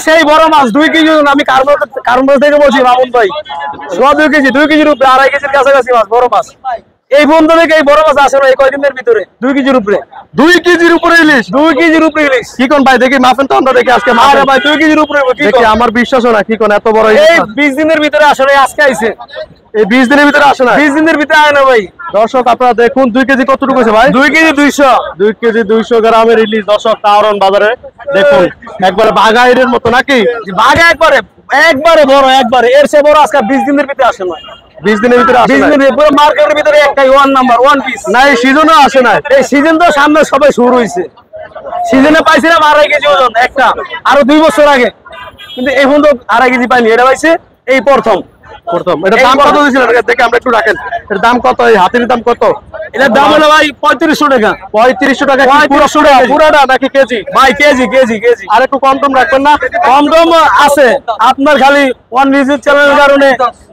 সেই বড় মাছ 2 কেজি ওজন। আমি কারণ থেকে বলছি মামুন ভাই, 2 কেজি 2 কেজির উপরে, 2.5 কেজির কাছাকাছি মাছ, বড় মাছ। এই বন্ধু থেকে এই বড় মাছ আসে না এই কয়দিনের ভিতরে। 2 কেজির উপরে, 2 কেজির উপরে ইলিশ, 2 কেজির উপরে ইলিশ। কি কোন ভাই দেখি মাফেন তো আমরা দেখি আজকে। আরে ভাই 2 কেজির উপরে কি দেখি, আমার বিশ্বাস হয় না। কি কোন এত বড় এই ইলিশ? 20 দিনের ভিতরে আসলে আজকে আইছে। এই 20 দিনের ভিতরে আসে না? 20 দিনের ভিতরে আয় না ভাই। দর্শক আপনারা দেখুন 2 কেজি কতটুকু আছে ভাই? 2 কেজি 200, 2 কেজি 200 গ্রামের ইলিশ দর্শক কারণ বাজারে। দেখুন একবারে বাঘাইরের মতো নাকি? বাঘা একবারে বড়, একবারে এর চেয়ে বড় আজকে 20 দিনের ভিতরে আসে না। 20 দিনের ভিতরে আসে 20 না? দিনের পুরো মার্কেটের ভিতরে একটাই ওয়ান নাম্বার, ওয়ান পিস। না এই সিজনও আসে না? এই সিজন তো সামনে সবাই শুরু হইছে। সিজনে পাইছিলাম 2.5 কেজি ওজন একটা, আরো 2 বছর আগে, কিন্তু এখন তো 2.5 কেজি পাইনি। এটা পাইছে এই প্রথম। এটা দাম কত দিয়েছিলেন দেখে আমরা একটু রাখেন। এর দাম কত? এই হাতির দাম কত? এটার দাম হলো ভাই 3500 টাকা। 3500 টাকা? 3500 টাকা পুরোটা নাকি কেজি? ভাই কেজি কেজি কেজি। আর একটু কম টম রাখবেন না? কম টম আছে, আপনার খালি ওয়ান ভিজিট চ্যানেলের কারণে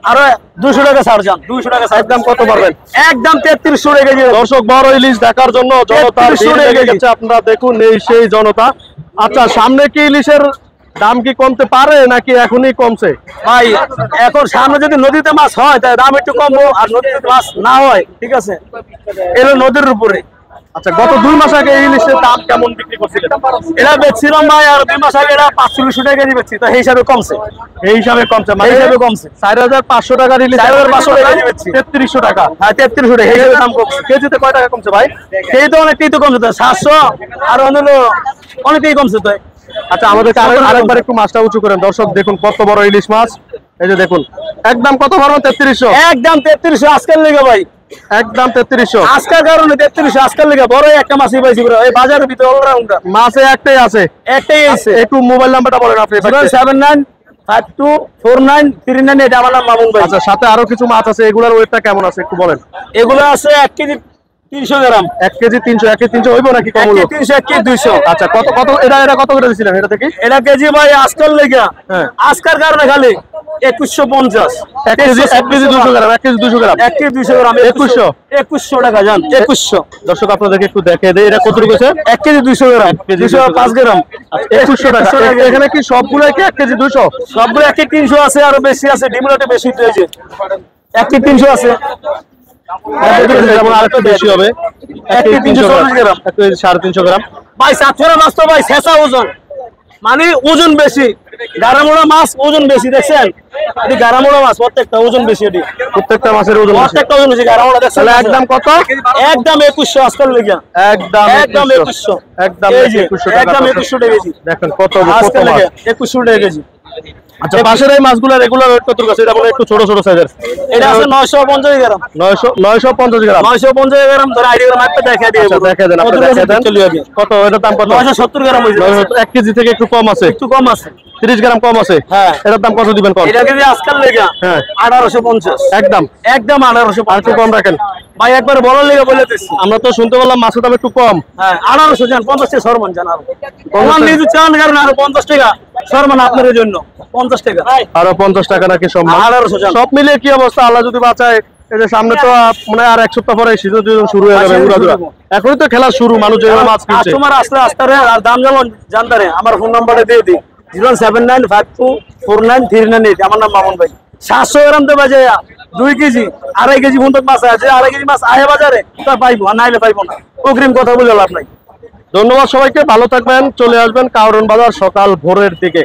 আরো 200 টাকা ছাড় যান। 200 টাকা ছাড়। একদম কত পারবেন? একদম 3300 টাকা কেজি। দর্শক বড় ইলিশ দেখার জন্য জনতা লেগে গেছে। আপনারা দেখুন এই সেই জনতা। আচ্ছা সামনে কি ইলিশের দাম কি কমতে পারে নাকি এখনই কমছে? ভাই এখন সামনে যদি নদীতে মাছ হয় তাহলে দাম একটু কমবো, আর নদীতে মাছ না হয় ঠিক আছে এলো নদীর উপরে। আচ্ছা গত 2 মাস আগে এই ইলিশের দাম কেমন বিক্রি করছিলেন? এটা বেচছিলাম ভাই, আর 2 মাস আগে এটা 500 টাকা কেজি বেচছি, তো এই হিসাবে কমছে। এই হিসাবে কমছে, মানে এই হিসাবে কমছে। 4500 টাকার ইলিশ 4500 টাকা কেজি বেচছি। 3300 টাকা। হ্যাঁ 3300 টাকা, এই হিসাবে দাম কমছে। কেজিতে কয় টাকা কমছে ভাই? কেজি তো অনেকটাই তো কমছে, তো 700 আর হলো অনেকটাই কমছে তো। আচ্ছা আমাদেরকে আরেকবার একটু মাছটা উঁচু করেন। দর্শক দেখুন কত বড় ইলিশ মাছ। এই যে দেখুন একদম কত বড়? 3300। একদম 3300 আজকের লেগে ভাই, একদম 3300 আজকের কারণে 3300 আজকের লেগে। বড় একটা মাছই পাইছি পুরো এই বাজারের ভিতরে অলরাউন্ডার। মাছে একটাই আছে? একটাই আছে। একটু মোবাইল নাম্বারটা বলেন আপনি। 079524939, এটা আমার নাম মামুন ভাই। আচ্ছা সাথে আরো কিছু মাছ আছে, এগুলোর ওয়েটটা কেমন আছে একটু বলেন। এগুলো আছে 1 কেজি 300 গ্রাম। 1 কেজি 300? 1 কেজি 300 হইব নাকি কম হলো? 300, 1 কেজি 200। আচ্ছা কত কত এটা কত করে দিছিলেন এটা থেকে? এটা কেজি ভাই আজকাল লেগে, হ্যাঁ আজকার কারণে খালি 2150। 1 কেজি 200 গ্রাম? 1 কেজি 200 গ্রাম? 1 কেজি 200 গ্রাম 2100 টাকা জান। 2100। দর্শক আপনাদেরকে একটু দেখে দেই এটা কত রয়েছে। 1 কেজি 200 গ্রাম, 205 গ্রাম, 2100 টাকা। এখানে কি সবগুলাই কি 1 কেজি 200? সবগুলো 1 কেজি 300 আছে, আরো বেশি আছে, ডিমলাটে বেশি হয়েছে। 1 কেজি 300 আছে, যেমন আরেকটু বেশি হবে। 1 কেজি 340 গ্রাম, 1 কেজি 350 গ্রাম। ভাই সাতক্ষীরা মাছ তো ভাই শেষা ওজন, মানে ওজন বেশি। গারামোড়া মাছ ওজন বেশি, দেখছেন এটি গারামোড়া মাছ, প্রত্যেকটা ওজন বেশি। এটি প্রত্যেকটা মাছের ওজন বেশি? প্রত্যেকটা ওজন বেশি গারামোড়া। দেখছেন একদম কত? একদম 2100 আজকাল লেগে। একদম 2100। একদম 2100 টাকা। একদম 2100 টাকা কেজি। দেখেন কত আজকাল মাছ। লেগে 2100 টাকা কেজি। আচ্ছা পাশের এই মাছগুলো রেগুলার ওয়েট কত আছে? এটা বলে একটু ছোট ছোট সাইজের। এটা আছে 950 গ্রাম। 950 গ্রাম? 950 গ্রাম ধরে আইডিয়া গ্রাম একটা দেখা দিয়ে। আচ্ছা দেখা দেন, আপনি দেখা দেন কত এটার দাম কত? 970 গ্রাম হইছে। 1 কেজি থেকে একটু কম আছে? একটু কম আছে, 30 গ্রাম কম আছে। হ্যাঁ এটার দাম কত দিবেন কোন? এটা কেজি আজকাল লেগে হ্যাঁ 1850। একদম 1850। আর একটু কম রাখেন ভাই, একবার বলার লেগে বলে দিচ্ছি। আমরা তো শুনতে পেলাম মাছের দাম একটু কম। হ্যাঁ 1800 জান, 50 টাকা সরমান জান। আর আমার নিজে চান কারণ আরো 50 টাকা সরমান আপনাদের জন্য। 50 টাকা আরো 50 টাকা নাকি সম্মান? 1800 জান। সব মিলিয়ে কি অবস্থা আল্লাহ যদি বাঁচায়? এই যে সামনে তো মানে আর 1 সপ্তাহ পরে সিজন শুরু হয়ে যাবে উড়াদুরা। এখনই তো খেলা শুরু, মানুষ যেভাবে মাছ কিনছে। তোমার আসলে আস্তারে আর দাম যেমন জানতারে আমার ফোন নাম্বারটা দিয়ে দিই 07952493998। আমার নাম মামুন ভাই। 700 গ্রাম তো বাজে 2 কেজি 2.5 কেজি পর্যন্ত মাছ আছে। 2.5 কেজি মাছ আহে বাজারে তা পাইবো, আর নাইলে পাইবো না। অগ্রিম কথা বলে লাভ নাই। ধন্যবাদ সবাইকে, ভালো থাকবেন। চলে আসবেন কারণ বাজার সকাল ভোরের দিকে।